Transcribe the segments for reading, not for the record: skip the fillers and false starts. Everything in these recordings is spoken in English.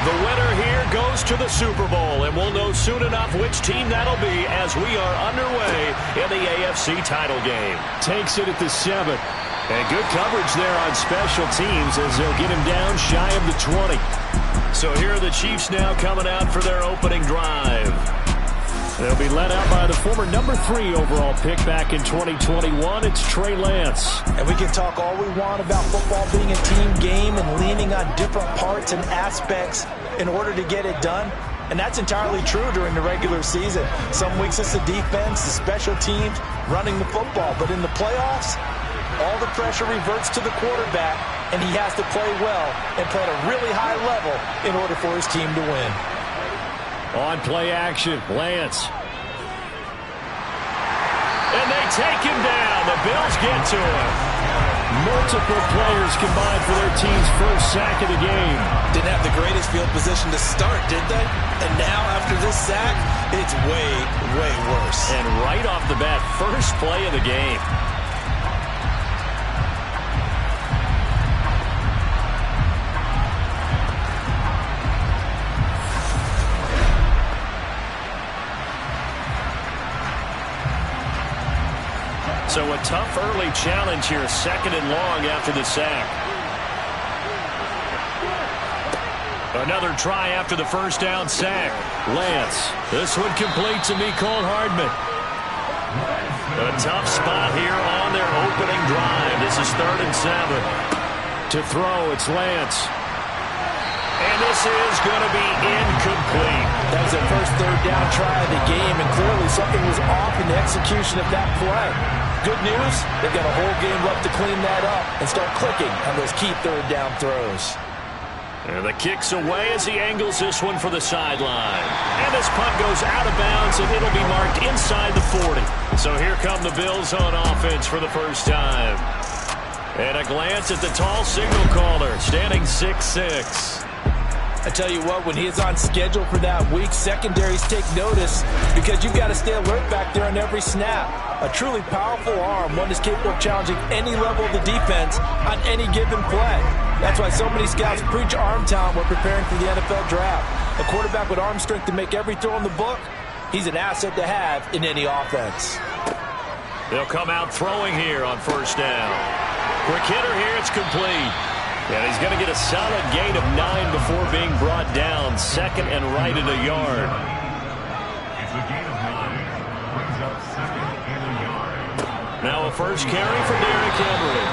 The winner here goes to the Super Bowl, and we'll know soon enough which team that'll be as we are underway in the AFC title game. Takes it at the 7. And good coverage there on special teams as they'll get him down shy of the 20. So here are the Chiefs now coming out for their opening drive. They'll be led out by the former number 3 overall pick back in 2021. It's Trey Lance. And we can talk all we want about football being a team game and leaning on different parts and aspects in order to get it done. And that's entirely true during the regular season. Some weeks it's the defense, the special teams, running the football. But in the playoffs, all the pressure reverts to the quarterback, and he has to play well and play at a really high level in order for his team to win. On play action, Lance. And they take him down. The Bills get to him. Multiple players combined for their team's first sack of the game. Didn't have the greatest field position to start, did they? And now after this sack, it's way, way worse. And right off the bat, first play of the game. So a tough early challenge here, 2nd and long after the sack. Another try after the first down sack. Lance. This one complete to Mecole Hardman. A tough spot here on their opening drive. This is 3rd and 7. To throw, it's Lance. And this is going to be incomplete. That was their first 3rd down try of the game, and clearly something was off in the execution of that play. Good news, they've got a whole game left to clean that up and start clicking on those key 3rd down throws. And the kick's away as he angles this one for the sideline. And this punt goes out of bounds, and it'll be marked inside the 40. So here come the Bills on offense for the first time. And a glance at the tall signal caller, standing 6'6". I tell you what, when he is on schedule for that week, secondaries take notice because you've got to stay alert back there on every snap. A truly powerful arm, one is capable of challenging any level of the defense on any given play. That's why so many scouts preach arm talent when preparing for the NFL draft. A quarterback with arm strength to make every throw in the book, he's an asset to have in any offense. They'll come out throwing here on first down. Quick hitter here, it's complete. And he's going to get a solid gain of 9 before being brought down. 2nd and right at a yard. It's a gain of 9. Brings up 2nd and a yard. Now a first carry for Derrick Henry.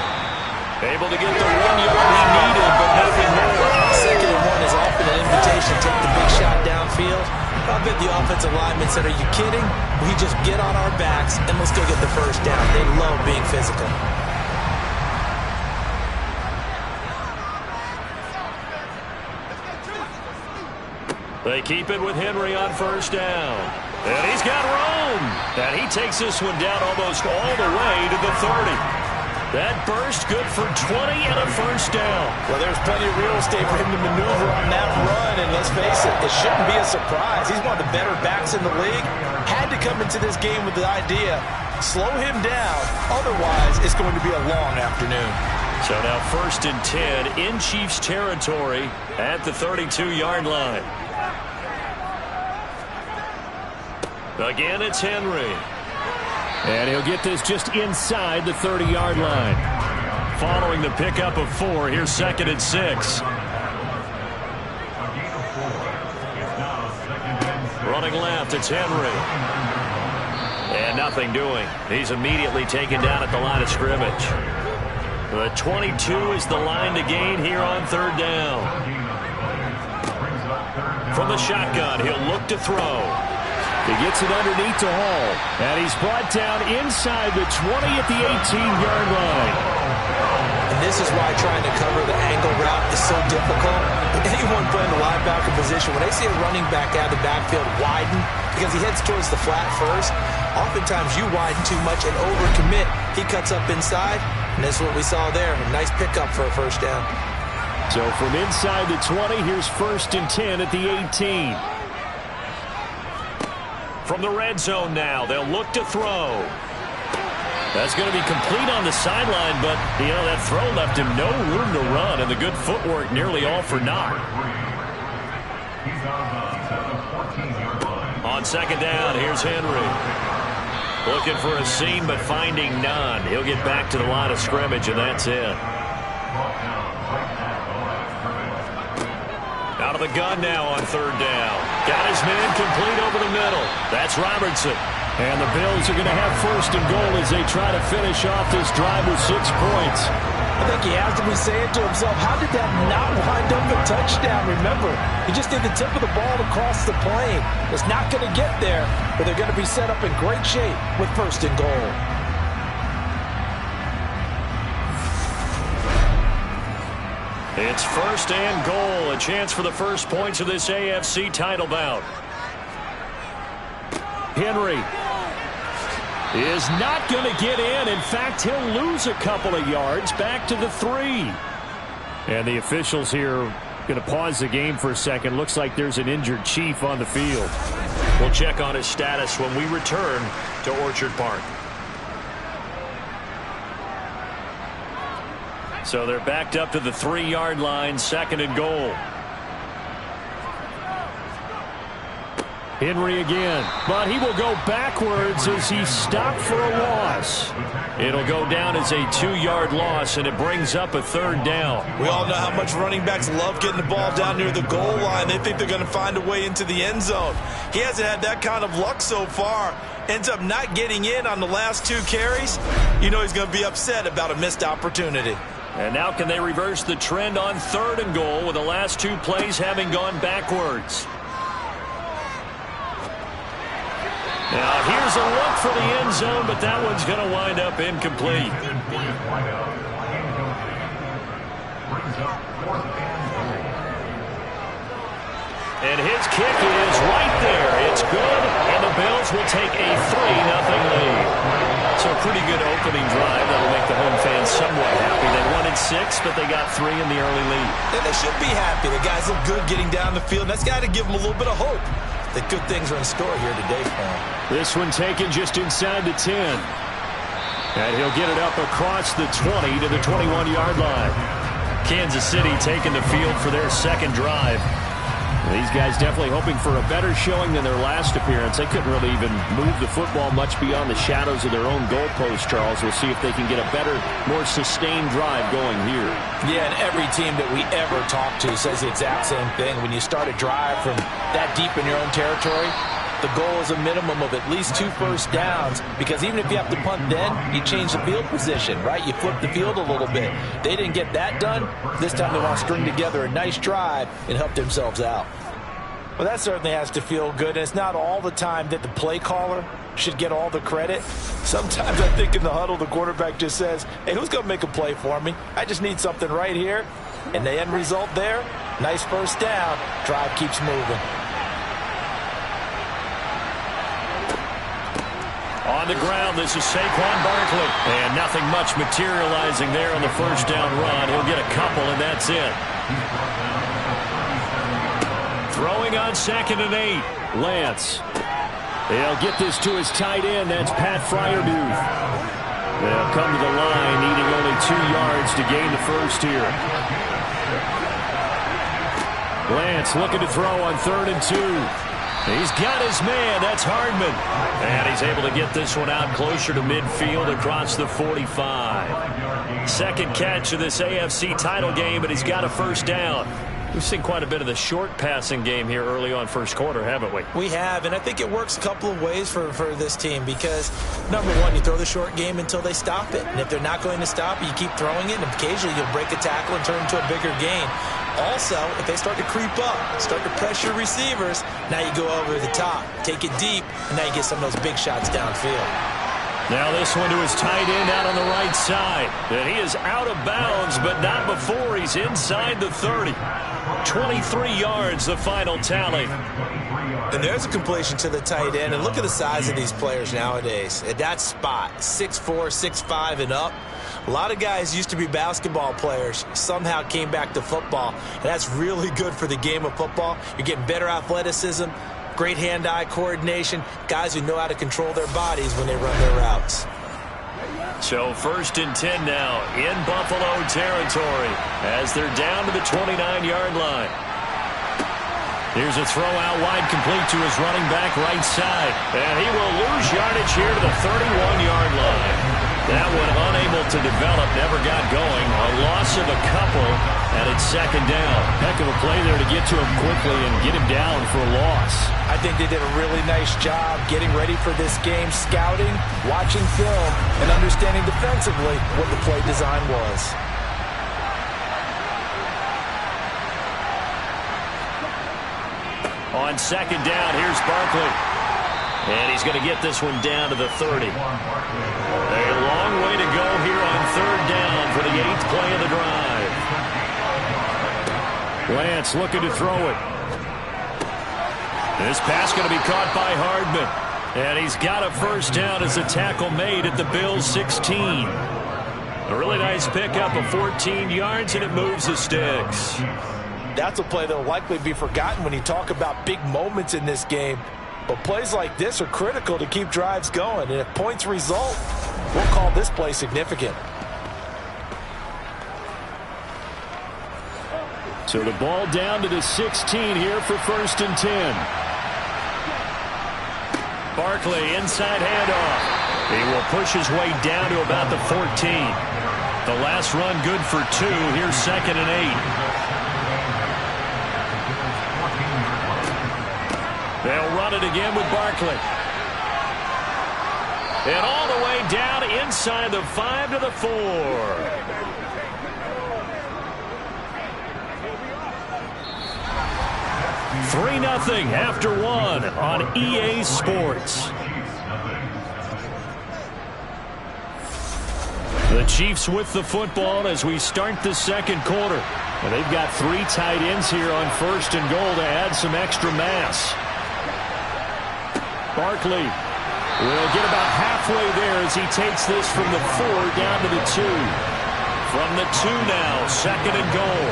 Able to get the 1 yard he needed, but nothing more. 2nd and 1 is often an invitation. Take the big shot downfield. I bet the offensive linemen said, are you kidding? We just get on our backs and let's go get the first down. They love being physical. They keep it with Henry on first down. And he's got room. And he takes this one down almost all the way to the 30. That burst good for 20 and a first down. Well, there's plenty of real estate for him to maneuver on that run. And let's face it, it shouldn't be a surprise. He's one of the better backs in the league. Had to come into this game with the idea, slow him down. Otherwise, it's going to be a long afternoon. So now 1st and 10 in Chiefs territory at the 32-yard line. Again, it's Henry. And he'll get this just inside the 30-yard line. Following the pickup of 4, here's 2nd and 6. Running left, it's Henry. And nothing doing. He's immediately taken down at the line of scrimmage. The 22 is the line to gain here on 3rd down. From the shotgun, he'll look to throw. He gets it underneath to Hall. And he's brought down inside the 20 at the 18-yard line. And this is why trying to cover the angle route is so difficult. Anyone playing the linebacker position, when they see a running back out of the backfield widen, because he heads towards the flat first, oftentimes you widen too much and overcommit. He cuts up inside, and this is what we saw there. A nice pickup for a first down. So from inside the 20, here's 1st and 10 at the 18. From the red zone now, they'll look to throw. That's going to be complete on the sideline, but, you know, that throw left him no room to run, and the good footwork nearly all for naught. He's on the 14-yard line. On second down, here's Henry. Looking for a seam, but finding none. He'll get back to the line of scrimmage, and that's it. Out of the gun now on third down. Got his man complete over the middle. That's Robertson. And the Bills are going to have first and goal as they try to finish off this drive with 6 points. I think he has to be saying to himself, how did that not wind up a touchdown? Remember, he just did the tip of the ball to cross the plane. It's not going to get there, but they're going to be set up in great shape with first and goal. It's first and goal, a chance for the first points of this AFC title bout. Henry is not going to get in. In fact, he'll lose a couple of yards back to the 3. And the officials here going to pause the game for a second. Looks like there's an injured Chief on the field. We'll check on his status when we return to Orchard Park. So they're backed up to the 3-yard line, second and goal. Henry again, but he will go backwards as he stopped for a loss. It'll go down as a 2-yard loss, and it brings up a third down. We all know how much running backs love getting the ball down near the goal line. They think they're going to find a way into the end zone. He hasn't had that kind of luck so far. Ends up not getting in on the last 2 carries. You know he's going to be upset about a missed opportunity. And now can they reverse the trend on third and goal with the last 2 plays having gone backwards? Now here's a look for the end zone, but that one's going to wind up incomplete. And his kick is right there. It's good, and the Bills will take a 3-0 lead. So a pretty good opening drive that'll make the home fans somewhat happy. They wanted 6, but they got 3 in the early lead. And they should be happy. The guys look good getting down the field. That's got to give them a little bit of hope that good things are in store here today for him. This one taken just inside the 10. And he'll get it up across the 20 to the 21-yard line. Kansas City taking the field for their second drive. These guys definitely hoping for a better showing than their last appearance. They couldn't really even move the football much beyond the shadows of their own goalpost, Charles. We'll see if they can get a better, more sustained drive going here. Yeah, and every team that we ever talk to says the exact same thing. When you start a drive from that deep in your own territory, the goal is a minimum of at least 2 first downs, because even if you have to punt then, you change the field position, right? You flip the field a little bit. They didn't get that done. This time they want to string together a nice drive and help themselves out. Well, that certainly has to feel good. And it's not all the time that the play caller should get all the credit. Sometimes I think in the huddle, the quarterback just says, hey, who's going to make a play for me? I just need something right here. And the end result there, nice first down. Drive keeps moving. On the ground, this is Saquon Barkley. And nothing much materializing there on the first down run. He'll get a couple, and that's it. Throwing on second and 8. Lance. They'll get this to his tight end. That's Pat Fryermuth. They'll come to the line, needing only 2 yards to gain the first here. Lance looking to throw on 3rd and 2. He's got his man. That's Hardman. And he's able to get this one out closer to midfield across the 45. Second catch of this AFC title game, and he's got a first down. We've seen quite a bit of the short passing game here early on first quarter, haven't we? We have, and I think it works a couple of ways for this team because, number one, you throw the short game until they stop it. And if they're not going to stop it, you keep throwing it, and occasionally you'll break a tackle and turn it into a bigger gain. Also, if they start to creep up, start to pressure receivers, now you go over the top, take it deep, and now you get some of those big shots downfield. Now this one to his tight end out on the right side. And he is out of bounds, but not before he's inside the 30. 23 yards, the final tally. And there's a completion to the tight end. And look at the size of these players nowadays. At that spot, 6'4", 6'5", and up. A lot of guys used to be basketball players, somehow came back to football. And that's really good for the game of football. You're getting better athleticism, great hand-eye coordination, guys who know how to control their bodies when they run their routes. So 1st and 10 now in Buffalo territory as they're down to the 29-yard line. Here's a throw out wide, complete to his running back right side. And he will lose yardage here to the 31-yard line. That one unable to develop, never got going. A loss of a couple, and it's second down. Heck of a play there to get to him quickly and get him down for a loss. I think they did a really nice job getting ready for this game, scouting, watching film, and understanding defensively what the play design was. On second down, here's Barkley. And he's going to get this one down to the 30. A long way to go here on third down for the 8th play of the drive. Lance looking to throw it. This pass going to be caught by Hardman. And he's got a first down as the tackle made at the Bills' 16. A really nice pickup of 14 yards, and it moves the sticks. That's a play that will likely be forgotten when you talk about big moments in this game. But plays like this are critical to keep drives going. And if points result, we'll call this play significant. So the ball down to the 16 here for 1st and 10. Barkley, inside handoff. He will push his way down to about the 14. The last run good for 2. Here's 2nd and 8. They'll run it again with Barkley. And all the way down inside the 5 to the 4. Three 3-0 after 1 on EA Sports. The Chiefs with the football as we start the second quarter. And they've got 3 tight ends here on 1st and goal to add some extra mass. Barkley will get about halfway there as he takes this from the 4 down to the 2. From the 2 now, 2nd and goal.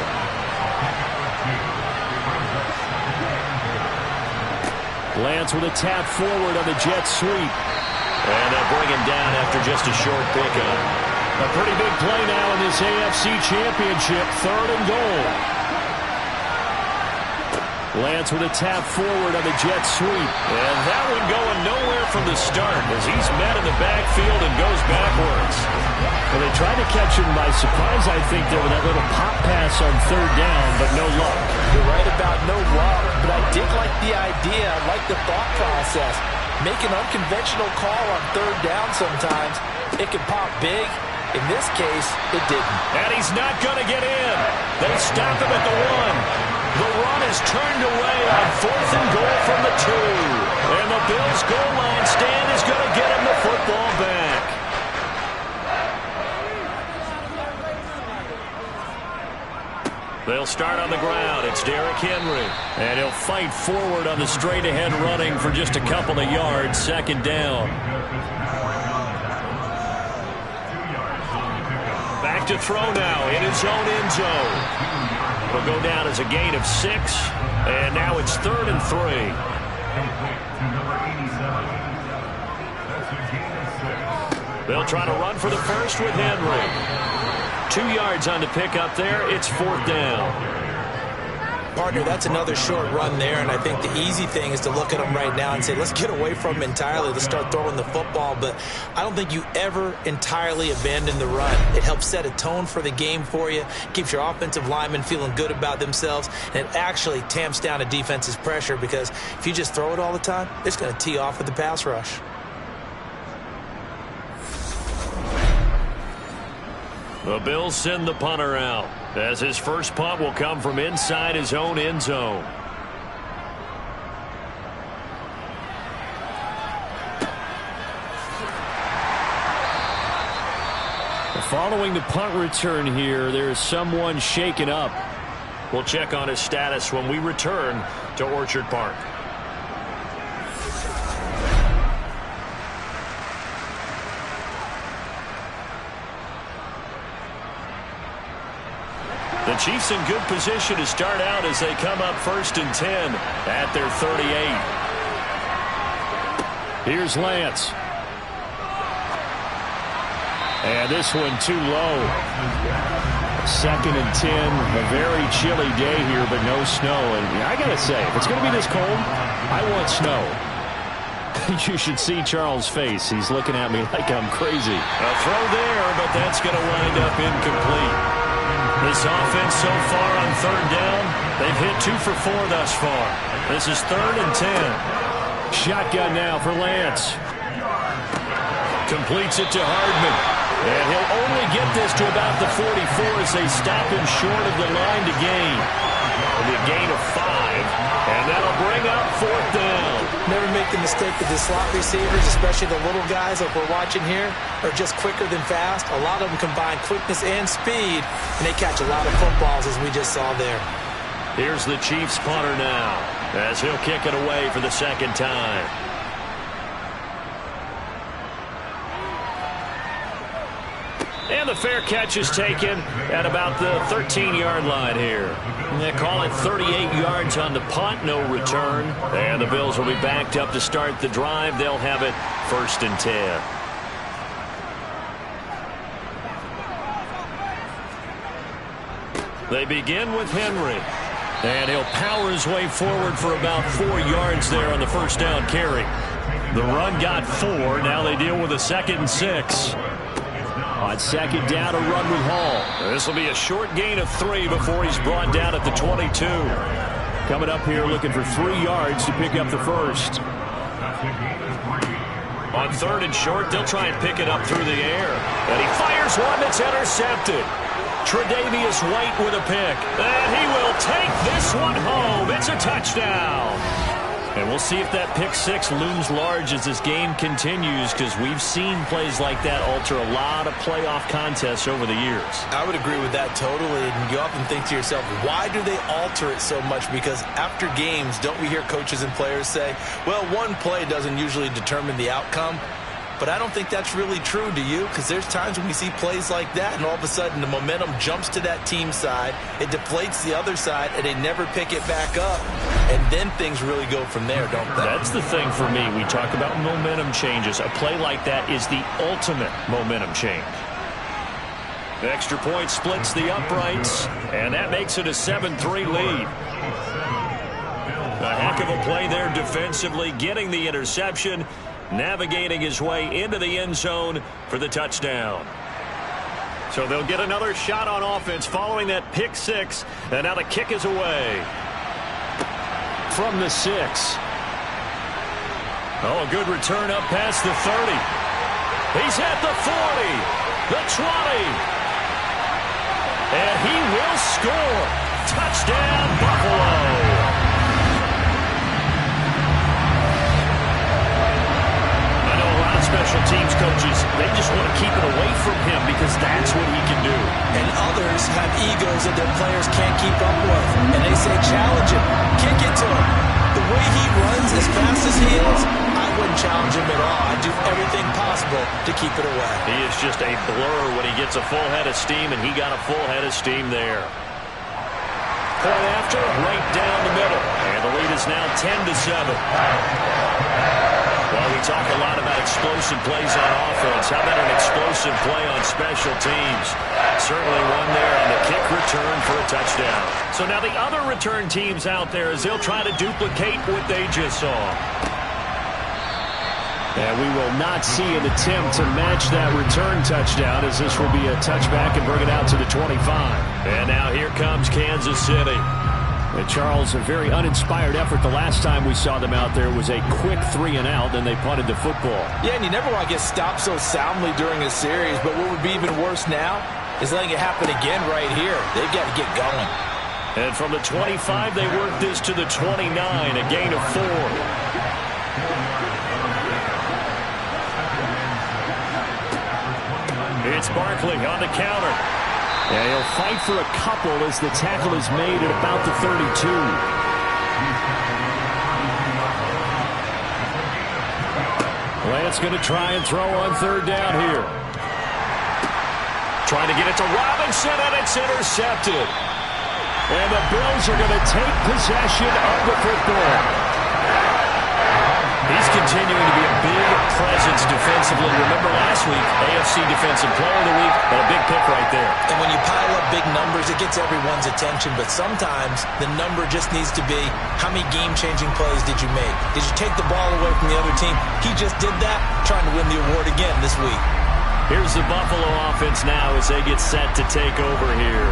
Lance with a tap forward on the jet sweep. And they'll bring him down after just a short pickup. A pretty big play now in this AFC Championship, 3rd and goal. Lance with a tap forward on the jet sweep. And that one going nowhere from the start as he's met in the backfield and goes backwards. Well, they tried to catch him by surprise, I think, there with that little pop pass on 3rd down, but no luck. You're right about no luck, but I did like the idea. I like the thought process. Make an unconventional call on 3rd down sometimes. It can pop big. In this case, it didn't. And he's not going to get in. They stop him at the 1. The run is turned away on 4th and goal from the 2. And the Bills' goal line stand is going to get him the football back. They'll start on the ground. It's Derrick Henry. And he'll fight forward on the straight-ahead running for just a couple of yards. 2nd down. Back to throw now in his own end zone. It'll go down as a gain of 6, and now it's 3rd and 3. They'll try to run for the first with Henry. 2 yards on the pickup there. It's 4th down. Partner, that's another short run there, and I think the easy thing is to look at him right now and say, let's get away from him entirely. Let's start throwing the football, but I don't think you ever entirely abandon the run. It helps set a tone for the game for you, keeps your offensive linemen feeling good about themselves, and it actually tamps down a defense's pressure because if you just throw it all the time, it's going to tee off with the pass rush. The Bills send the punter out as his first punt will come from inside his own end zone. Following the punt return here, there is someone shaken up. We'll check on his status when we return to Orchard Park. The Chiefs in good position to start out as they come up 1st and 10 at their 38. Here's Lance. And this one too low. 2nd and 10. A very chilly day here, but no snow. And I got to say, if it's going to be this cold, I want snow. You should see Charles' face. He's looking at me like I'm crazy. A throw there, but that's going to wind up incomplete. This offense so far on 3rd down, they've hit 2 for 4 thus far. This is 3rd and 10. Shotgun now for Lance. Completes it to Hardman. And he'll only get this to about the 44 as they stop him short of the line to gain. It'll be a gain of 5, and that'll bring up 4th down. Never make the mistake that the slot receivers, especially the little guys like we're watching here, are just quicker than fast. A lot of them combine quickness and speed, and they catch a lot of footballs, as we just saw there. Here's the Chiefs punter now, as he'll kick it away for the 2nd time. And the fair catch is taken at about the 13-yard line here. And they call it 38 yards on the punt, no return. And the Bills will be backed up to start the drive. They'll have it 1st and 10. They begin with Henry. And he'll power his way forward for about 4 yards there on the 1st down carry. The run got 4. Now they deal with a 2nd and 6. On 2nd down, a run with Hall. This will be a short gain of 3 before he's brought down at the 22. Coming up here looking for 3 yards to pick up the 1st. On 3rd and short, they'll try and pick it up through the air. And he fires one that's intercepted. Tre'Davious White with a pick. And he will take this one home. It's a touchdown. And we'll see if that pick 6 looms large as this game continues, because we've seen plays like that alter a lot of playoff contests over the years. I would agree with that totally. And you often think to yourself, why do they alter it so much? Because after games, don't we hear coaches and players say, well, one play doesn't usually determine the outcome? But I don't think that's really true, do you? Because there's times when we see plays like that, and all of a sudden the momentum jumps to that team side, it deflates the other side, and they never pick it back up. And then things really go from there, don't they? That's the thing for me. We talk about momentum changes. A play like that is the ultimate momentum change. The extra point splits the uprights, and that makes it a 7-3 lead. A heck of a play there defensively, getting the interception, navigating his way into the end zone for the touchdown. So they'll get another shot on offense following that pick 6, and now the kick is away. From the 6. Oh, a good return up past the 30. He's at the 40, the 20. And he will score. Touchdown, Buffalo. Special teams coaches, they just want to keep it away from him because that's what he can do. And others have egos that their players can't keep up with. And they say, challenge him, kick it to him. The way he runs as fast as he is, I wouldn't challenge him at all. I'd do everything possible to keep it away. He is just a blur when he gets a full head of steam, and he got a full head of steam there. Point after, right down the middle. And the lead is now 10-7. Well, we talk a lot about explosive plays on offense. How about an explosive play on special teams? Certainly one there on the kick return for a touchdown. So now the other return teams out there, as they'll try to duplicate what they just saw. And we will not see an attempt to match that return touchdown, as this will be a touchback and bring it out to the 25. And now here comes Kansas City. And Charles, a very uninspired effort. The last time we saw them out there was a quick 3-and-out, and they punted the football. Yeah, and you never want to get stopped so soundly during a series, but what would be even worse now is letting it happen again right here. They've got to get going. And from the 25, they work this to the 29, a gain of 4. It's Barkley on the counter. Yeah, he'll fight for a couple as the tackle is made at about the 32. Lance going to try and throw on 3rd down here. Trying to get it to Robinson, and it's intercepted. And the Bills are going to take possession of the football. He's continuing to be a big presence defensively. Remember last week, AFC Defensive Player of the Week, and a big pick right there. And when you pile up big numbers, it gets everyone's attention. But sometimes the number just needs to be, how many game-changing plays did you make? Did you take the ball away from the other team? He just did that, trying to win the award again this week. Here's the Buffalo offense now as they get set to take over here.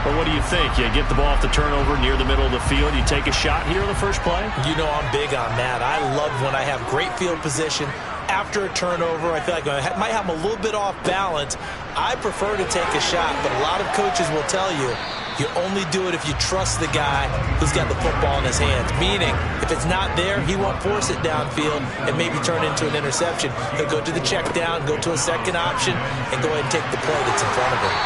Well, what do you think? You get the ball off the turnover near the middle of the field. You take a shot here in the first play? You know I'm big on that. I love when I have great field position. After a turnover, I feel like I might have them a little bit off balance. I prefer to take a shot, but a lot of coaches will tell you, you only do it if you trust the guy who's got the football in his hands. Meaning, if it's not there, he won't force it downfield and maybe turn into an interception. He'll go to the check down, go to a second option, and go ahead and take the play that's in front of him.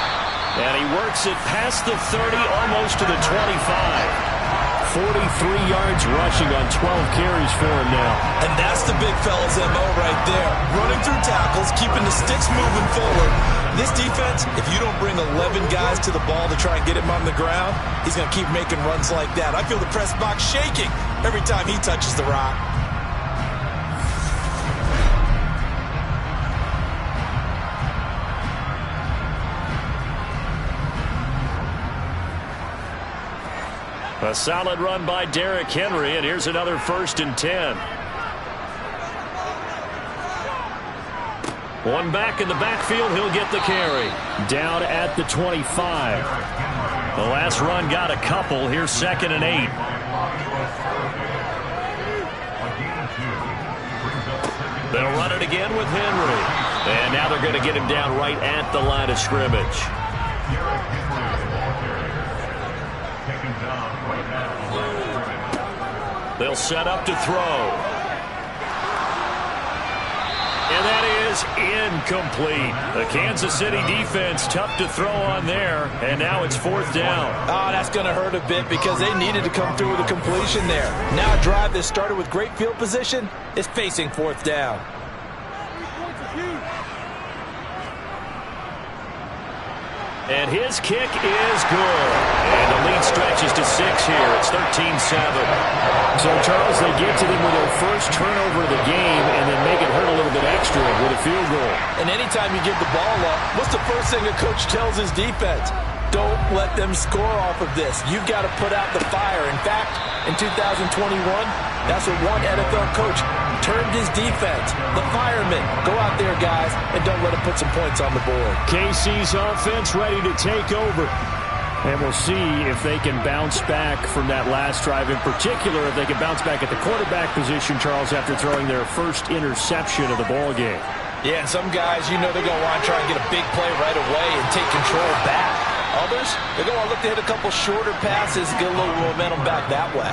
And he works it past the 30, almost to the 25. 43 yards rushing on 12 carries for him now. And that's the big fella's MO right there. Running through tackles, keeping the sticks moving forward. This defense, if you don't bring 11 guys to the ball to try and get him on the ground, he's going to keep making runs like that. I feel the press box shaking every time he touches the rock. A solid run by Derrick Henry, and here's another 1st and 10. One back in the backfield, he'll get the carry. Down at the 25. The last run got a couple. Here's 2nd and 8. They'll run it again with Henry. And now they're going to get him down right at the line of scrimmage. They'll set up to throw. And that is incomplete. The Kansas City defense tough to throw on there, and now it's 4th down. Oh, that's going to hurt a bit because they needed to come through with a completion there. Now a drive that started with great field position is facing 4th down. And his kick is good. And the lead stretches to 6 here. It's 13-7. So, Charles, they get to them with their first turnover of the game and then make it hurt a little bit extra with a field goal. And anytime you give the ball up, what's the first thing a coach tells his defense? Don't let them score off of this. You've got to put out the fire. In fact, in 2021, that's what one NFL coach termed his defense. The firemen. Go out there, guys, and don't let them put some points on the board. KC's offense ready to take over. And we'll see if they can bounce back from that last drive. In particular, if they can bounce back at the quarterback position, Charles, after throwing their first interception of the ball game. Yeah, and some guys, you know they're going to want to try and get a big play right away and take control back. Others, they're going to look to hit a couple shorter passes, get a little momentum back that way.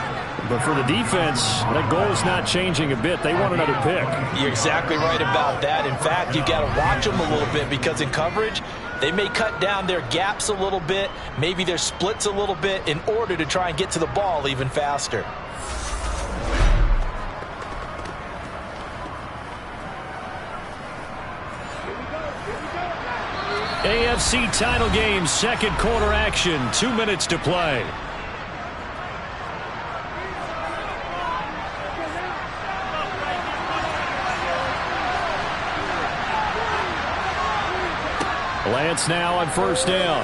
But for the defense, that goal's not changing a bit. They want another pick. You're exactly right about that. In fact, you've got to watch them a little bit because in coverage, they may cut down their gaps a little bit, maybe their splits a little bit in order to try and get to the ball even faster. AFC title game, 2nd quarter action, 2 minutes to play. Lance now on 1st down.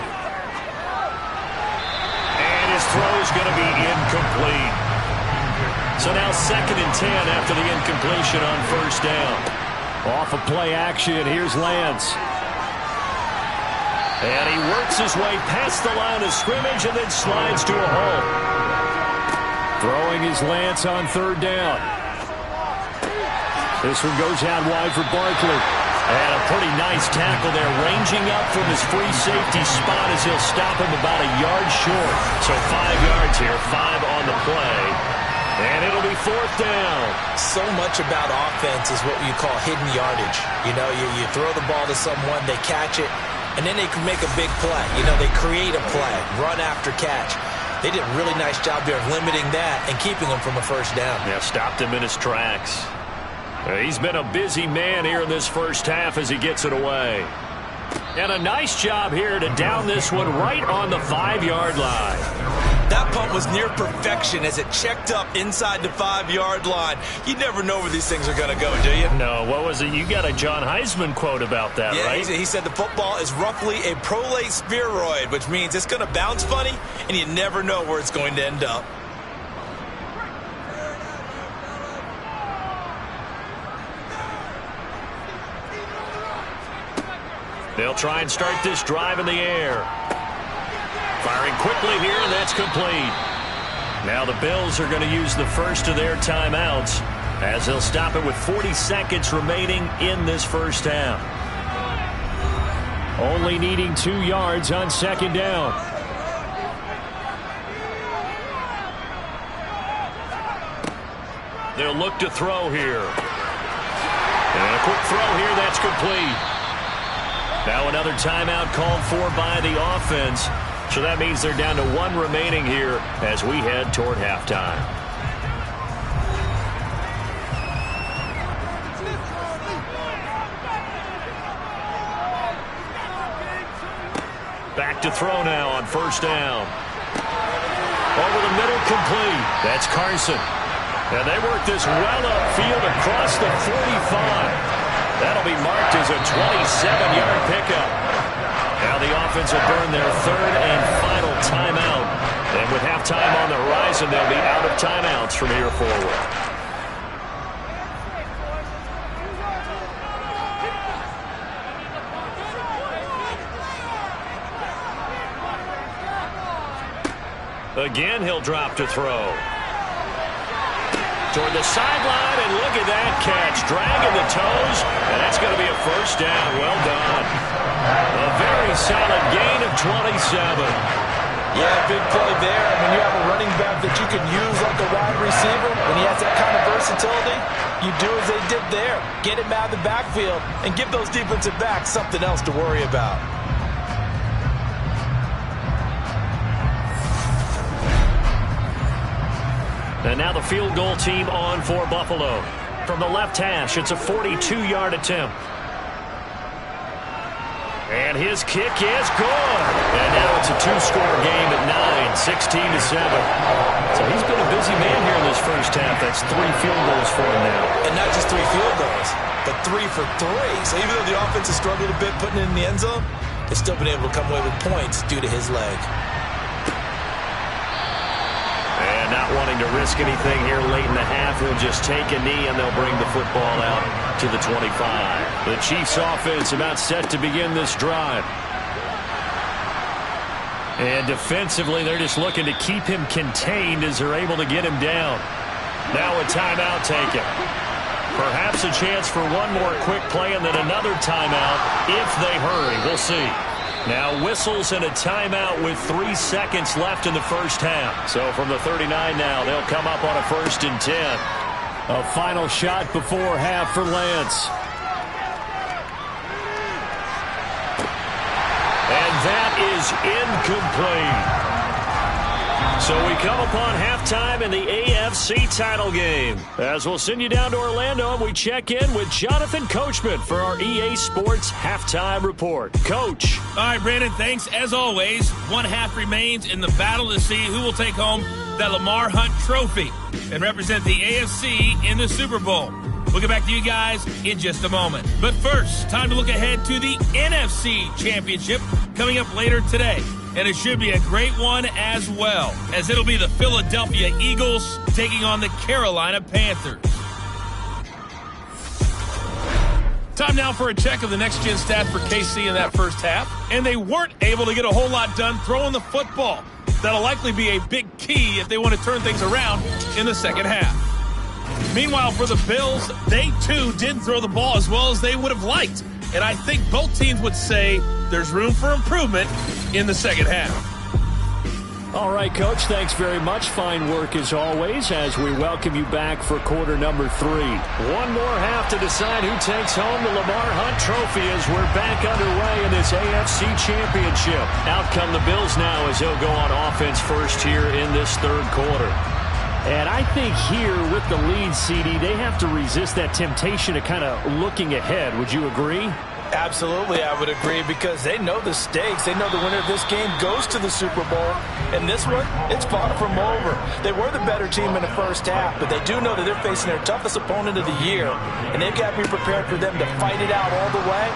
And his throw's going to be incomplete. So now 2nd and 10 after the incompletion on 1st down. Off of play action, here's Lance. And he works his way past the line of scrimmage and then slides to a hole. Throwing his Lance on 3rd down. This one goes out wide for Barkley. And a pretty nice tackle there, ranging up from his free safety spot as he'll stop him about a yard short. So 5 yards here, 5 on the play. And it'll be 4th down. So much about offense is what you call hidden yardage. You know, you throw the ball to someone, they catch it, and then they can make a big play. You know, they create a play, run after catch. They did a really nice job there of limiting that and keeping him from a 1st down. Yeah, stopped him in his tracks. He's been a busy man here in this first half as he gets it away. And a nice job here to down this one right on the 5-yard line. That punt was near perfection as it checked up inside the 5-yard line. You never know where these things are going to go, do you? No, what was it? You got a John Heisman quote about that, right? Yeah, he said the football is roughly a prolate spheroid, which means it's going to bounce funny, and you never know where it's going to end up. They'll try and start this drive in the air. Firing quickly here, and that's complete. Now the Bills are going to use the first of their timeouts as they'll stop it with 40 seconds remaining in this first half. Only needing 2 yards on second down. They'll look to throw here. And a quick throw here, that's complete. Now another timeout called for by the offense. So that means they're down to 1 remaining here as we head toward halftime. Back to throw now on first down. Over the middle, complete. That's Carson. And they work this well upfield across the 45. That'll be marked as a 27-yard pickup. Now the offense will burn their 3rd and final timeout. And with halftime on the horizon, they'll be out of timeouts from here forward. Again, he'll drop to throw. Toward the sideline, and look at that catch. Dragging the toes, and that's going to be a first down. Well done. A very solid gain of 27. Yeah, big play there. When you have a running back that you can use like a wide receiver, when he has that kind of versatility, you do as they did there. Get him out of the backfield and give those defensive backs something else to worry about. And now the field goal team on for Buffalo. From the left hash, it's a 42-yard attempt. And his kick is good. And now it's a 2-score game at 9, 16-7. So he's been a busy man here in this first half. That's 3 field goals for him now. And not just 3 field goals, but 3 for 3. So even though the offense has struggled a bit putting it in the end zone, they've still been able to come away with points due to his leg. And not wanting to risk anything here late in the half, he'll just take a knee and they'll bring the football out to the 25. The Chiefs offense about set to begin this drive. And defensively, they're just looking to keep him contained as they're able to get him down. Now a timeout taken. Perhaps a chance for one more quick play and then another timeout if they hurry. We'll see. Now whistles and a timeout with 3 seconds left in the first half. So from the 39 now, they'll come up on a 1st and 10. A final shot before half for Lance. And that is incomplete. So we come upon halftime in the AFC title game. As we'll send you down to Orlando, and we check in with Jonathan Coachman for our EA Sports Halftime Report. Coach. All right, Brandon, thanks. As always, 1 half remains in the battle to see who will take home that Lamar Hunt trophy and represent the AFC in the Super Bowl. We'll get back to you guys in just a moment. But first, time to look ahead to the NFC Championship coming up later today. And it should be a great one as well, as it'll be the Philadelphia Eagles taking on the Carolina Panthers. Time now for a check of the next-gen stats for KC in that first half. And they weren't able to get a whole lot done throwing the football. That'll likely be a big key if they want to turn things around in the second half. Meanwhile, for the Bills, they too didn't throw the ball as well as they would have liked. And I think both teams would say there's room for improvement in the second half. All right, Coach, thanks very much. Fine work as always as we welcome you back for quarter number 3. One more half to decide who takes home the Lamar Hunt trophy as we're back underway in this AFC Championship. Out come the Bills now as they'll go on offense first here in this third quarter. And I think here with the lead, CD, they have to resist that temptation of kind of looking ahead. Would you agree? Absolutely, I would agree, because they know the stakes. They know the winner of this game goes to the Super Bowl. And this one, it's far from over. They were the better team in the first half, but they do know that they're facing their toughest opponent of the year. And they've got to be prepared for them to fight it out all the way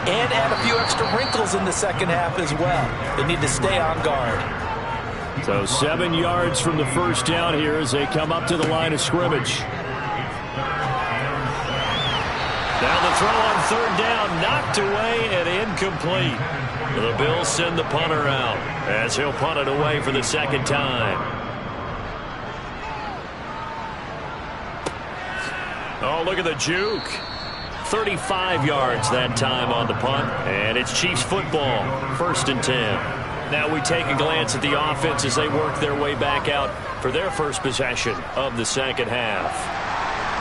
and add a few extra wrinkles in the second half as well. They need to stay on guard. So 7 yards from the first down here as they come up to the line of scrimmage. Now the throw on third down, knocked away and incomplete. The Bills send the punter out as he'll punt it away for the second time. Oh, look at the juke. 35 yards that time on the punt, and it's Chiefs football, 1st and 10. Now we take a glance at the offense as they work their way back out for their first possession of the second half.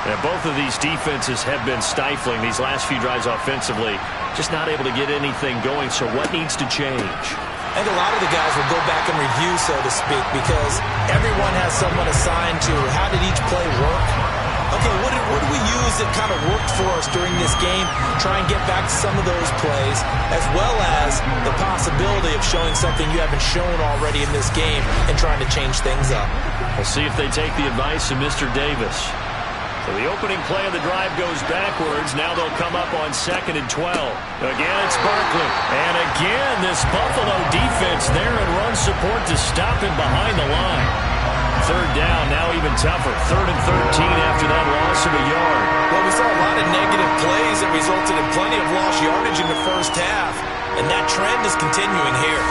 And both of these defenses have been stifling these last few drives offensively. Just not able to get anything going, so what needs to change? I think a lot of the guys will go back and review, so to speak, because everyone has someone assigned to how did each play work. Okay, what did we use that kind of worked for us during this game? Try and get back to some of those plays, as well as the possibility of showing something you haven't shown already in this game and trying to change things up. We'll see if they take the advice of Mr. Davis. So the opening play of the drive goes backwards. Now they'll come up on 2nd and 12. Again, it's Barkley. And again, this Buffalo defense there in run support to stop him behind the line. Third down, now even tougher. 3rd and 13 after that loss of a yard. Well, we saw a lot of negative plays that resulted in plenty of lost yardage in the first half. And that trend is continuing here.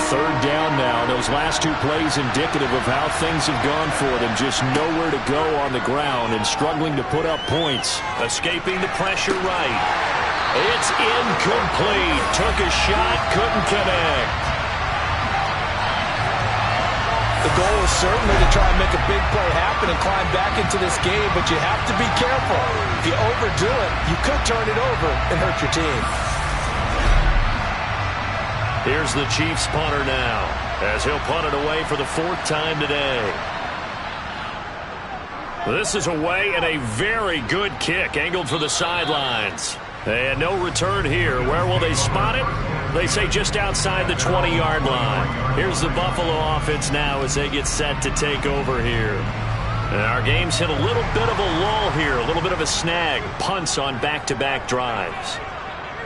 Third down now. Those last 2 plays indicative of how things have gone for them. Just nowhere to go on the ground and struggling to put up points. Escaping the pressure right. It's incomplete. Took a shot, couldn't connect. The goal is certainly to try and make a big play happen and climb back into this game, but you have to be careful. If you overdo it, you could turn it over and hurt your team. Here's the Chiefs punter now as he'll punt it away for the 4th time today. This is away and a very good kick angled for the sidelines. And no return here. Where will they spot it? They say just outside the 20-yard line. Here's the Buffalo offense now as they get set to take over here. And our game's hit a little bit of a lull here, a little bit of a snag. Punts on back-to-back drives.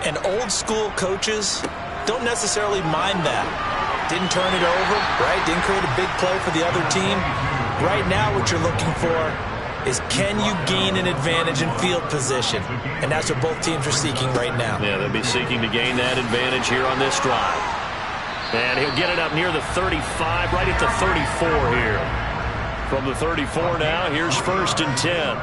And old-school coaches don't necessarily mind that. Didn't turn it over, right? Didn't create a big play for the other team. Right now what you're looking for is, can you gain an advantage in field position? And that's what both teams are seeking right now. Yeah, they'll be seeking to gain that advantage here on this drive. And he'll get it up near the 35, right at the 34 here. From the 34 now, here's 1st and 10.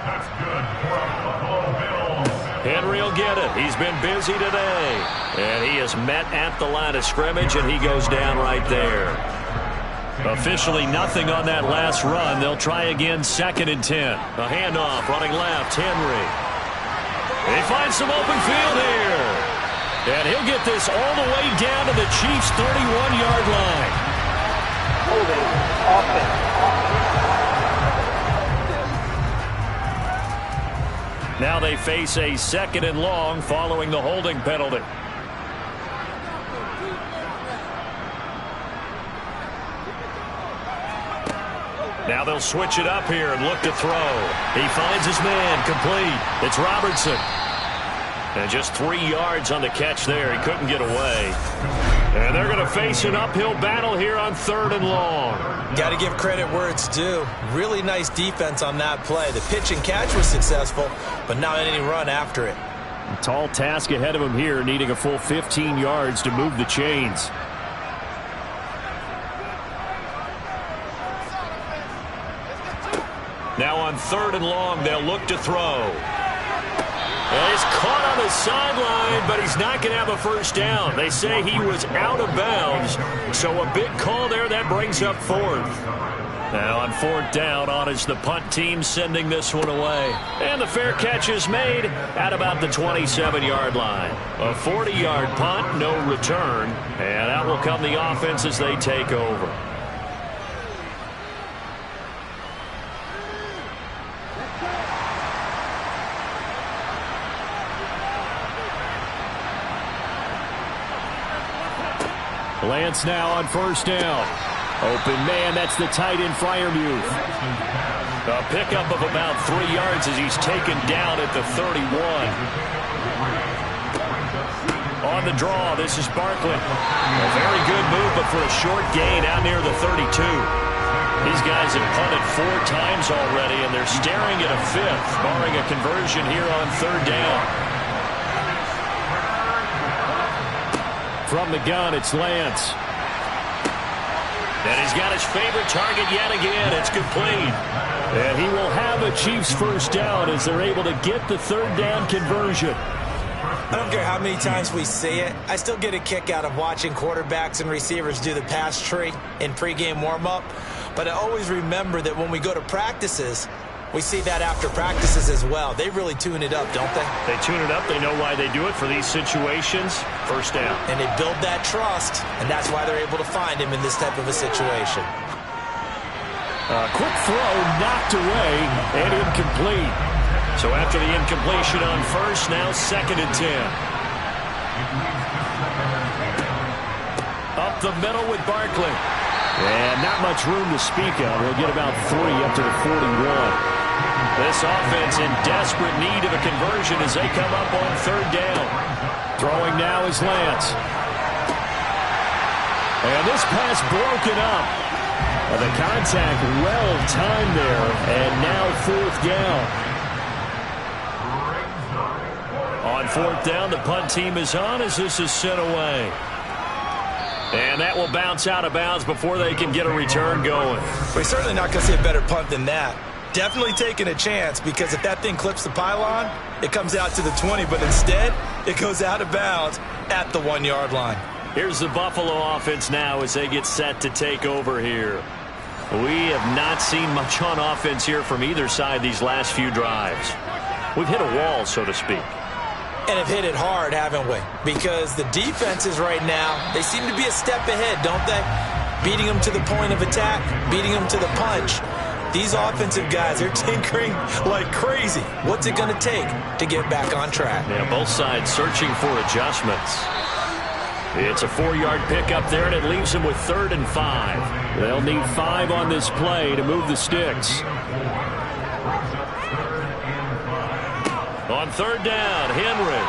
That's good for Buffalo Bills. Henry will get it. He's been busy today. And he is met at the line of scrimmage, and he goes down right there. Officially nothing on that last run. They'll try again, 2nd and 10. A handoff, running left, Henry. They find some open field here. And he'll get this all the way down to the Chiefs' 31-yard line. Holding, offense. Now they face a 2nd and long following the holding penalty. Now they'll switch it up here and look to throw. He finds his man, complete. It's Robertson. And just 3 yards on the catch there. He couldn't get away. And they're going to face an uphill battle here on 3rd and long. Got to give credit where it's due. Really nice defense on that play. The pitch and catch was successful, but not any run after it. A tall task ahead of him here, needing a full 15 yards to move the chains. Now on 3rd and long, they'll look to throw. And he's caught on the sideline, but he's not going to have a first down. They say he was out of bounds, so a big call there. That brings up 4th. Now on 4th down, on is the punt team sending this one away. And the fair catch is made at about the 27-yard line. A 40-yard punt, no return, and out will come the offense as they take over. Lance now on first down. Open man, that's the tight end Freiermuth. A pickup of about 3 yards as he's taken down at the 31. On the draw, this is Barkley. A very good move, but for a short gain out near the 32. These guys have punted 4 times already, and they're staring at a 5th, barring a conversion here on 3rd down. From the gun, it's Lance. And he's got his favorite target yet again. It's complete. And he will have a Chiefs first down as they're able to get the 3rd down conversion. I don't care how many times we see it. I still get a kick out of watching quarterbacks and receivers do the pass tree in pregame warm-up. But I always remember that when we go to practices, we see that after practices as well. They really tune it up, don't they? They tune it up. They know why they do it for these situations. First down. And they build that trust, and that's why they're able to find him in this type of a situation. Quick throw, knocked away, and incomplete. So after the incompletion on first, now 2nd and 10. Up the middle with Barkley. And not much room to speak of. He'll get about 3 up to the 41. This offense in desperate need of a conversion as they come up on 3rd down. Throwing now is Lance. And this pass broken up. The contact well timed there, and now 4th down. On 4th down, the punt team is on as this is sent away. And that will bounce out of bounds before they can get a return going. We're certainly not going to see a better punt than that. Definitely taking a chance, because if that thing clips the pylon, it comes out to the 20, but instead, it goes out of bounds at the 1-yard line. Here's the Buffalo offense now as they get set to take over here. We have not seen much on offense here from either side these last few drives. We've hit a wall, so to speak. And have hit it hard, haven't we? Because the defenses right now, they seem to be a step ahead, don't they? Beating them to the point of attack, beating them to the punch. These offensive guys, they're tinkering like crazy. What's it going to take to get back on track? Yeah, both sides searching for adjustments. It's a 4-yard pickup there, and it leaves them with 3rd and 5. They'll need 5 on this play to move the sticks. On 3rd down, Henry.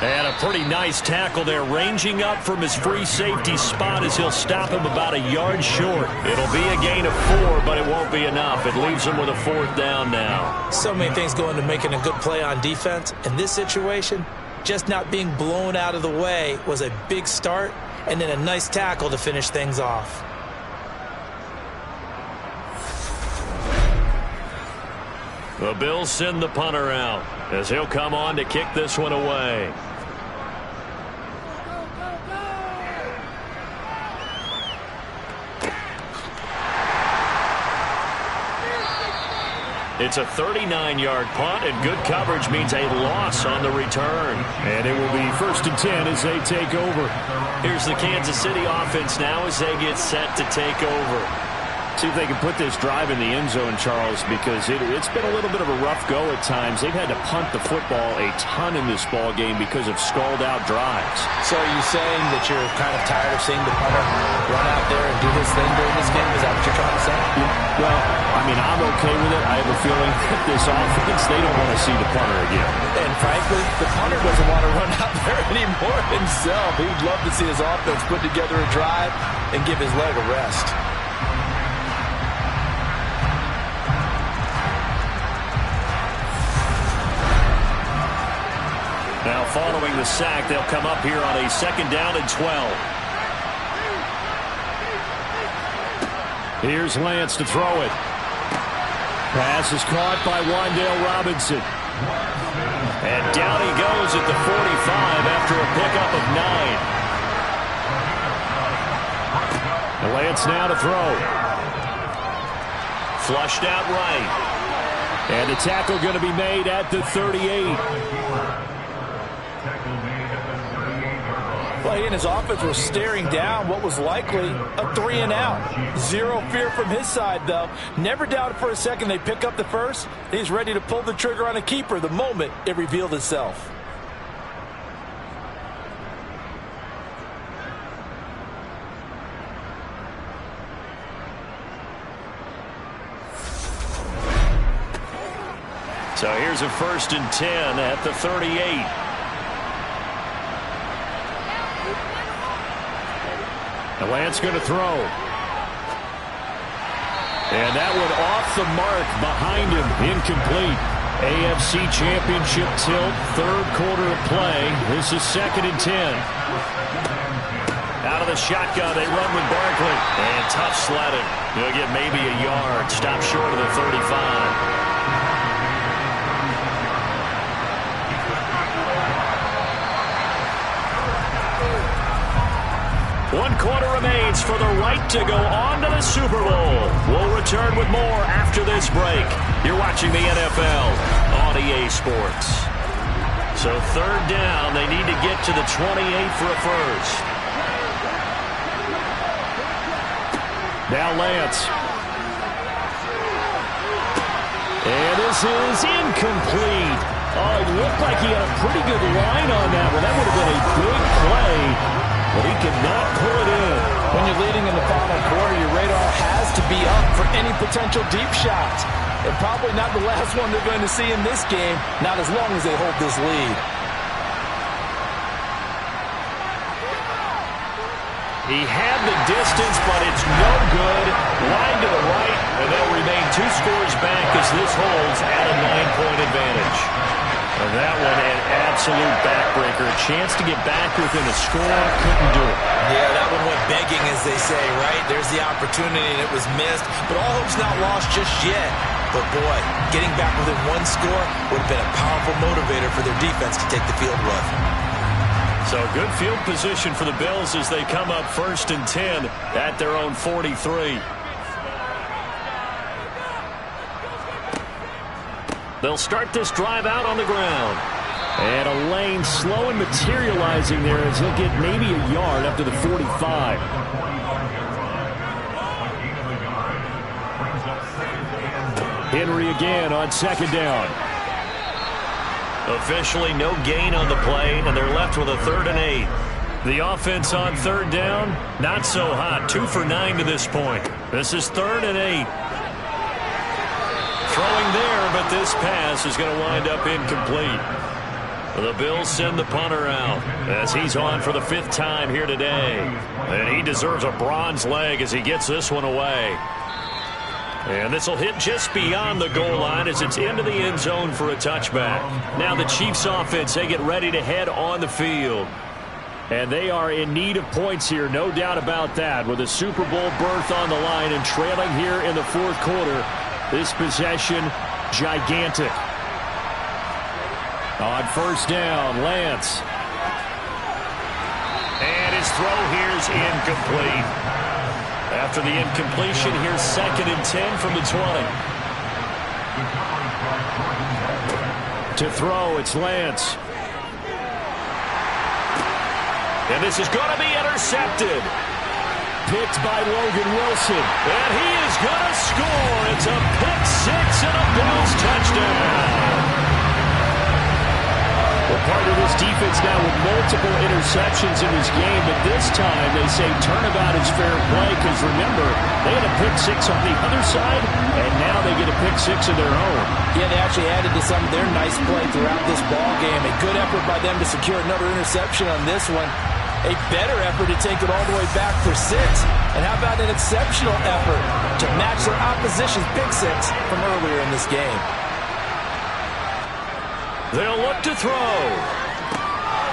And a pretty nice tackle there, ranging up from his free safety spot as he'll stop him about a yard short. It'll be a gain of 4, but it won't be enough. It leaves him with a 4th down now. So many things go into making a good play on defense. In this situation, just not being blown out of the way was a big start, and then a nice tackle to finish things off. The Bills send the punter out as he'll come on to kick this one away. It's a 39-yard punt, and good coverage means a loss on the return. And it will be 1st and 10 as they take over. Here's the Kansas City offense now as they get set to take over. See if they can put this drive in the end zone, Charles, because it's been a little bit of a rough go at times. They've had to punt the football a ton in this ball game because of stalled-out drives. So are you saying that you're kind of tired of seeing the punter run out there and do his thing during this game? Is that what you're trying to say? Yeah. Well, I mean, I'm okay with it. I have a feeling that this offense, they don't want to see the punter again. And frankly, the punter doesn't want to run out there anymore himself. He would love to see his offense put together a drive and give his leg a rest. Now, following the sack, they'll come up here on a 2nd down and 12. Here's Lance to throw it. Pass is caught by Wan'Dale Robinson. And down he goes at the 45 after a pickup of 9. Lance now to throw. Flushed out right. And the tackle going to be made at the 38. Well, he and his offense were staring down what was likely a 3-and-out. Zero fear from his side, though. Never doubted for a second they pick up the first. He's ready to pull the trigger on a keeper the moment it revealed itself. So here's a 1st and 10 at the 38. And Lance going to throw. And that one off the mark behind him. Incomplete. AFC Championship tilt. 3rd quarter of play. This is 2nd and 10. Out of the shotgun, they run with Barkley. And tough sledding. He'll get maybe a yard. Stop short of the 35. 1 quarter remains for the right to go on to the Super Bowl. We'll return with more after this break. You're watching the NFL on EA Sports. So 3rd down, they need to get to the 28 for a first. Now Lance. And this is incomplete. Oh, it looked like he had a pretty good line on that one. That would have been a big play, but he could not pull it in. When you're leading in the final quarter, your radar has to be up for any potential deep shots. And probably not the last one they're going to see in this game, not as long as they hold this lead. He had the distance, but it's no good. Line to the right, and they'll remain 2 scores back as this holds at a 9-point advantage. And that one an absolute backbreaker. A chance to get back within a score, couldn't do it. Yeah, that one went begging, as they say, right? There's the opportunity, and it was missed. But all hope's not lost just yet. But, boy, getting back within 1 score would have been a powerful motivator for their defense to take the field with. So good field position for the Bills as they come up 1st and 10 at their own 43. They'll start this drive out on the ground. And a lane slow and materializing there as he'll get maybe a yard up to the 45. Henry again on 2nd down. Officially no gain on the play, and they're left with a 3rd and 8. The offense on 3rd down, not so hot. 2 for 9 to this point. This is 3rd and 8. Throwing there, but this pass is going to wind up incomplete. The Bills send the punter out as he's on for the 5th time here today. And he deserves a bronze leg as he gets this one away. And this will hit just beyond the goal line as it's into the end zone for a touchback. Now the Chiefs offense, they get ready to head on the field. And they are in need of points here, no doubt about that. With a Super Bowl berth on the line and trailing here in the 4th quarter, this possession, gigantic. On 1st down, Lance. And his throw here's incomplete. After the incompletion, here's 2nd and 10 from the 20. To throw, it's Lance. And this is going to be intercepted. Picked by Logan Wilson. And he is going to score. It's a pick 6 and a Bills touchdown. Well, part of this defense now with multiple interceptions in this game, but this time they say turnabout is fair play because, remember, they had a pick 6 on the other side, and now they get a pick 6 of their own. Yeah, they actually added to some of their nice play throughout this ball game. A good effort by them to secure another interception on this one. A better effort to take it all the way back for 6. And how about an exceptional effort to match their opposition's pick 6 from earlier in this game? They'll look to throw.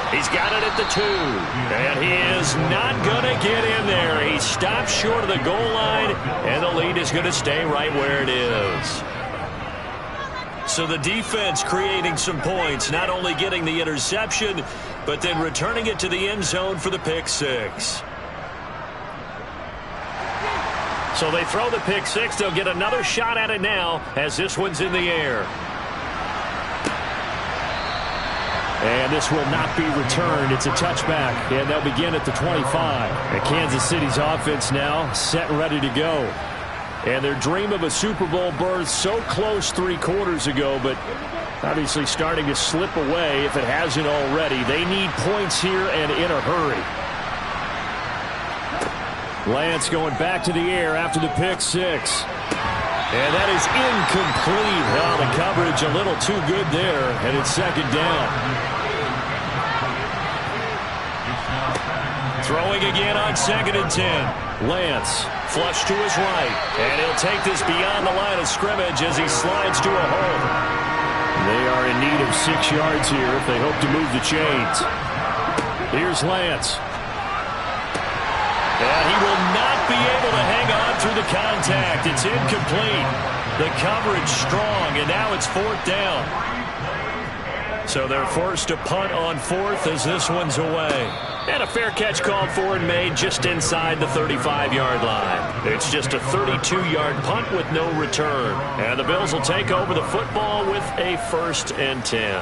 He's got it at the 2. And he is not going to get in there. He stops short of the goal line, and the lead is going to stay right where it is. So the defense creating some points, not only getting the interception, but then returning it to the end zone for the pick 6. So they throw the pick 6. They'll get another shot at it now as this one's in the air. And this will not be returned. It's a touchback, and they'll begin at the 25. And Kansas City's offense now set and ready to go. And their dream of a Super Bowl berth so close 3 quarters ago, but obviously starting to slip away if it hasn't already. They need points here and in a hurry. Lance going back to the air after the pick 6. And that is incomplete. Oh, the coverage a little too good there, and it's second down. Throwing again on 2nd and 10. Lance, flush to his right, and he'll take this beyond the line of scrimmage as he slides to a hole. They are in need of 6 yards here if they hope to move the chains. Here's Lance. And he will not be able to hang on through the contact. It's incomplete. The coverage strong, and now it's 4th down. So they're forced to punt on 4th as this one's away. And a fair catch called for and made just inside the 35-yard line. It's just a 32-yard punt with no return. And the Bills will take over the football with a 1st and 10.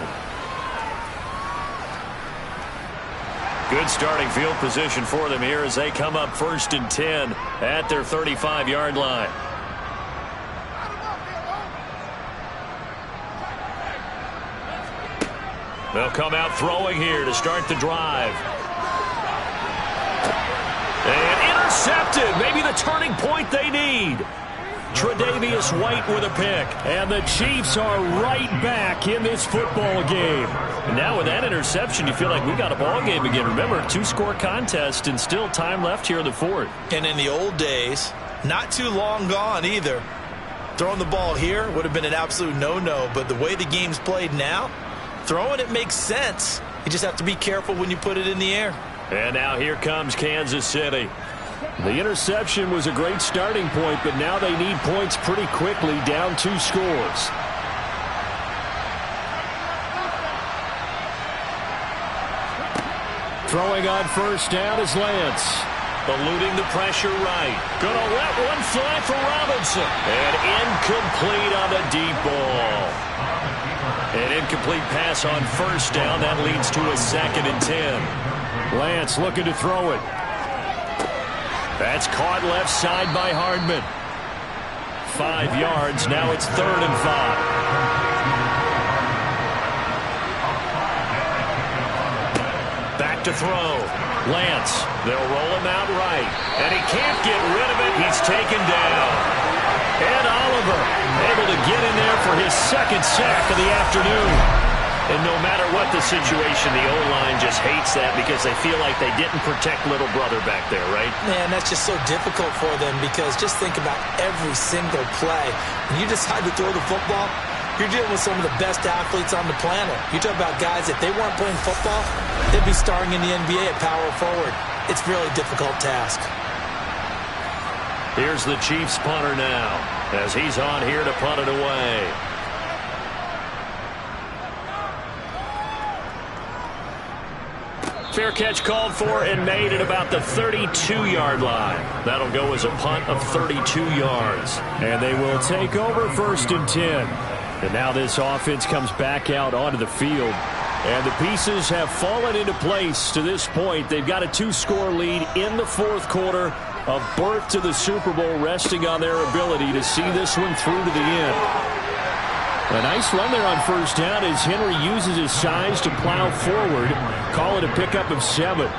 Good starting field position for them here as they come up 1st and 10 at their 35-yard line. They'll come out throwing here to start the drive. And intercepted. Maybe the turning point they need. Tre'Davious White with a pick. And the Chiefs are right back in this football game. And now with that interception, you feel like we got a ball game again. Remember, 2-score contest and still time left here in the 4th. And in the old days, not too long gone either. Throwing the ball here would have been an absolute no-no. But the way the game's played now, throwing it makes sense. You just have to be careful when you put it in the air. And now here comes Kansas City. The interception was a great starting point, but now they need points pretty quickly, down 2 scores. Throwing on 1st down is Lance. Eluding the pressure right. Gonna let one fly for Robinson. And incomplete on the deep ball. An incomplete pass on 1st down. That leads to a 2nd and 10. Lance looking to throw it. That's caught left side by Hardman. 5 yards. Now it's 3rd and 5. Back to throw. Lance. They'll roll him out right. And he can't get rid of it. He's taken down. And Oliver able to get in there for his 2nd sack of the afternoon. And no matter what the situation, the O-line just hates that because they feel like they didn't protect little brother back there, right? Man, that's just so difficult for them because just think about every single play. When you decide to throw the football, you're dealing with some of the best athletes on the planet. You talk about guys, if they weren't playing football, they'd be starring in the NBA at power forward. It's a really difficult task. Here's the Chiefs punter now as he's on here to punt it away. Fair catch called for and made at about the 32-yard line. That'll go as a punt of 32 yards. And they will take over 1st and 10. And now this offense comes back out onto the field. And the pieces have fallen into place to this point. They've got a 2-score lead in the 4th quarter. A berth to the Super Bowl resting on their ability to see this one through to the end. A nice run there on 1st down as Henry uses his size to plow forward. Call it a pickup of 7.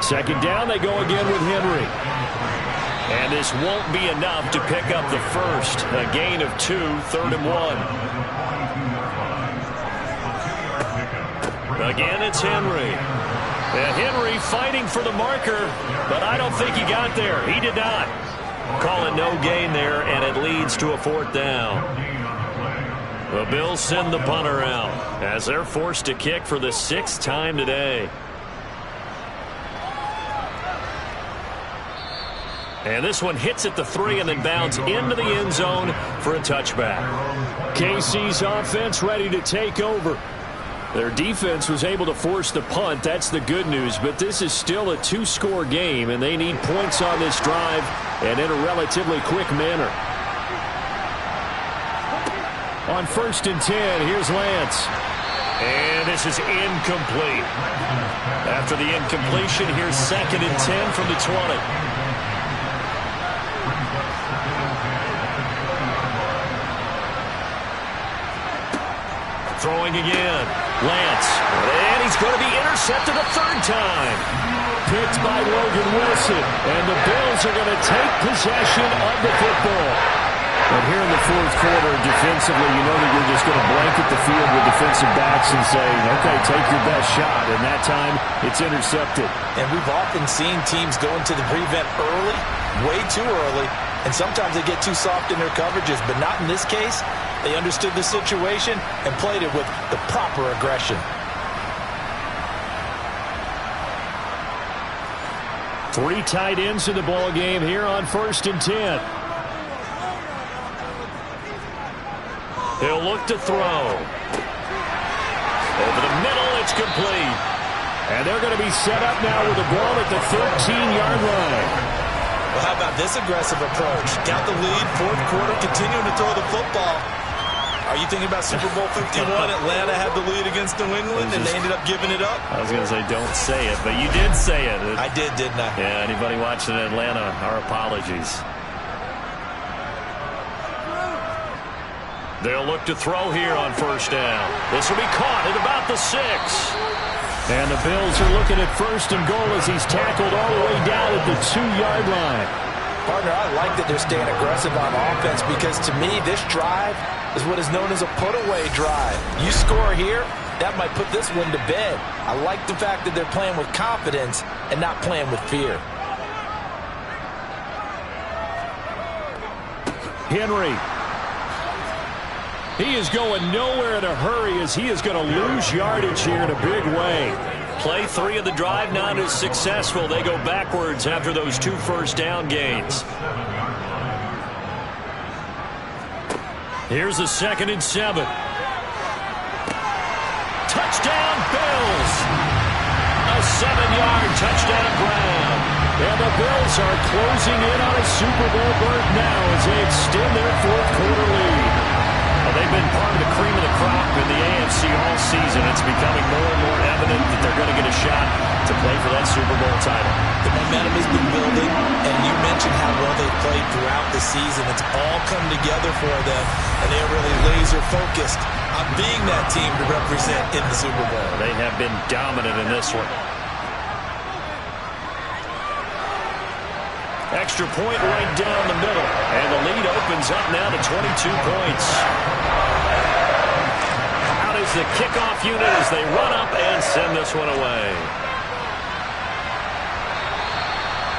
2nd down, they go again with Henry. And this won't be enough to pick up the 1st. A gain of 2, 3rd and 1. Again, it's Henry. And Henry fighting for the marker, but I don't think he got there. He did not. Call it no gain there, and it leads to a 4th down. The Bills send the punter out as they're forced to kick for the 6th time today. And this one hits at the 3 and then bounds into the end zone for a touchback. KC's offense ready to take over. Their defense was able to force the punt. That's the good news. But this is still a 2-score game, and they need points on this drive and in a relatively quick manner. On 1st and 10, here's Lance. And this is incomplete. After the incompletion, here's 2nd and 10 from the 20. Throwing again. Lance. And he's going to be intercepted a 3rd time. picked by Logan Wilson. And the Bills are going to take possession of the football. But here in the fourth quarter, defensively, you know that you're just going to blanket the field with defensive backs and say, okay, take your best shot. And that time, it's intercepted. And we've often seen teams go into the prevent early, way too early, and sometimes they get too soft in their coverages. But not in this case. They understood the situation and played it with the proper aggression. Three tight ends in the ball game here on 1st and 10. He'll look to throw. Over the middle, it's complete. And they're going to be set up now with the ball at the 13-yard line. Well, how about this aggressive approach? Got the lead, fourth quarter, continuing to throw the football. Are you thinking about Super Bowl 51? Atlanta had the lead against New England, and they ended up giving it up? I was going to say, don't say it, but you did say it. I did, didn't I? Yeah, anybody watching Atlanta, our apologies. They'll look to throw here on 1st down. This will be caught at about the 6. And the Bills are looking at 1st and goal as he's tackled all the way down at the 2-yard line. Partner, I like that they're staying aggressive on offense because, to me, this drive is what is known as a put-away drive. You score here, that might put this one to bed. I like the fact that they're playing with confidence and not playing with fear. Henry. He is going nowhere in a hurry as he is going to lose yardage here in a big way. Play 3 of the drive not as successful. They go backwards after those 2 first down gains. Here's a 2nd and 7. Touchdown, Bills! A 7-yard touchdown grab. And the Bills are closing in on a Super Bowl berth now as they extend their fourth quarter lead. Well, they've been part of the cream of the crop in the AFC all season. It's becoming more and more evident that they're going to get a shot to play for that Super Bowl title. The momentum has been building, and you mentioned how well they've played throughout the season. It's all come together for them, and they're really laser-focused on being that team to represent in the Super Bowl. They have been dominant in this one. Extra point right down the middle. And the lead opens up now to 22 points. Out is the kickoff unit as they run up and send this one away.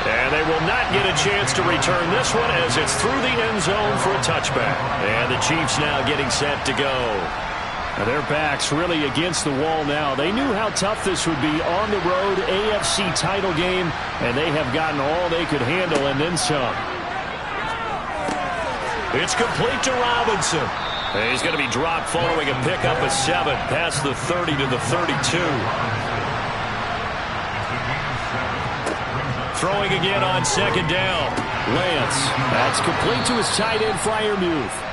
And they will not get a chance to return this one as it's through the end zone for a touchback. And the Chiefs now getting set to go. Now their backs really against the wall now. They knew how tough this would be on the road, AFC title game, and they have gotten all they could handle and then some. It's complete to Robinson. And he's going to be dropped following a pickup of 7 past the 30 to the 32. Throwing again on 2nd down. Lance. That's complete to his tight end, Freiermuth.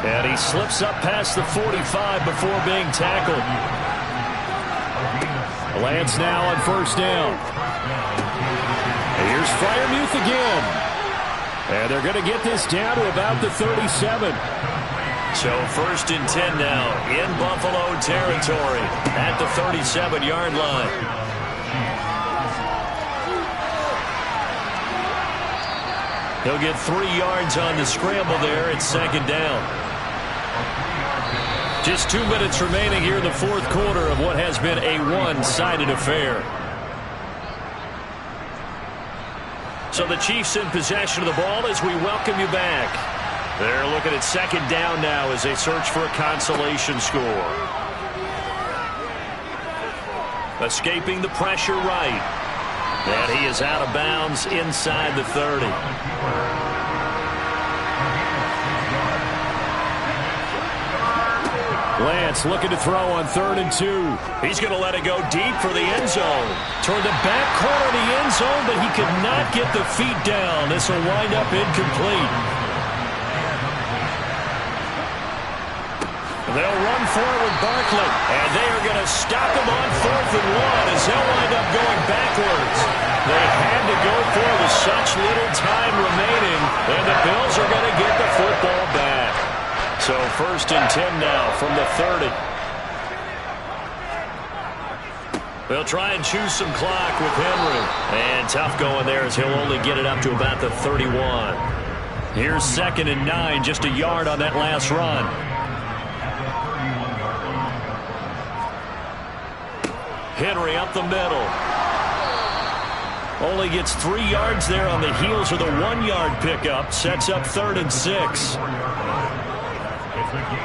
And he slips up past the 45 before being tackled. Lance now on 1st down. Here's Freiermuth again. And they're going to get this down to about the 37. So 1st and 10 now in Buffalo territory at the 37-yard line. He'll get 3 yards on the scramble there at 2nd down. Just 2 minutes remaining here in the fourth quarter of what has been a one-sided affair. So the Chiefs in possession of the ball as we welcome you back. They're looking at 2nd down now as they search for a consolation score. Escaping the pressure right. And he is out of bounds inside the 30. Lance looking to throw on 3rd and 2. He's going to let it go deep for the end zone. Toward the back corner of the end zone, but he could not get the feet down. This will wind up incomplete. They'll run forward Barkley, and they are going to stop him on 4th and 1 as they'll wind up going backwards. They had to go for it with such little time remaining, and the Bills are going to get the football back. So 1st and 10 now from the 30. They'll try and choose some clock with Henry. And tough going there as he'll only get it up to about the 31. Here's 2nd and 9, just a yard on that last run. Henry up the middle. Only gets 3 yards there on the heels of the 1-yard pickup. Sets up 3rd and 6. It's a gain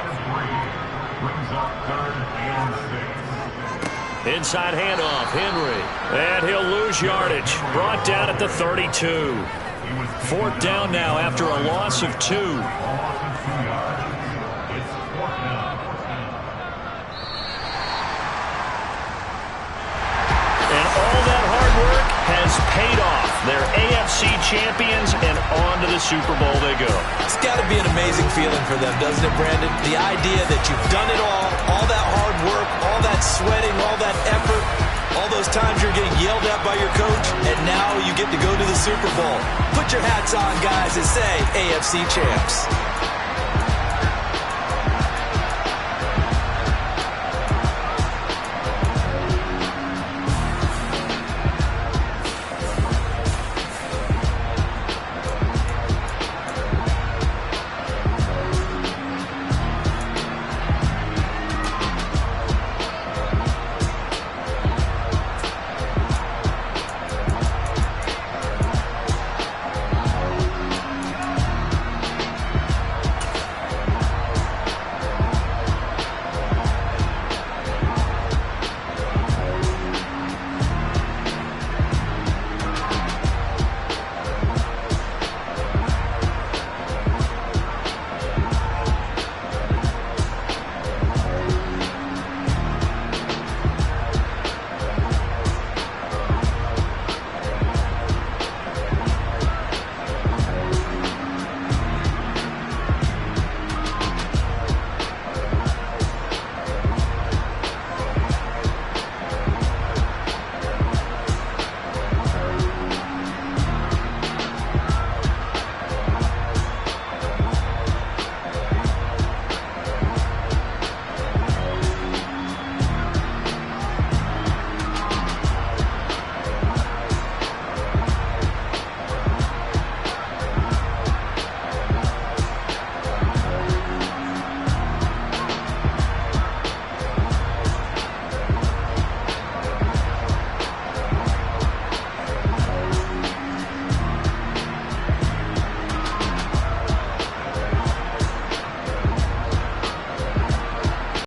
of 3. Brings up 3rd and 6. Inside handoff, Henry. And he'll lose yardage. Brought down at the 32. 4th down now after a loss of 2. Has paid off. They're AFC champions, and on to the Super Bowl they go. It's got to be an amazing feeling for them, doesn't it, Brandon? The idea that you've done it all that hard work, all that sweating, all that effort, all those times you're getting yelled at by your coach, and now you get to go to the Super Bowl. Put your hats on, guys, and say AFC champs.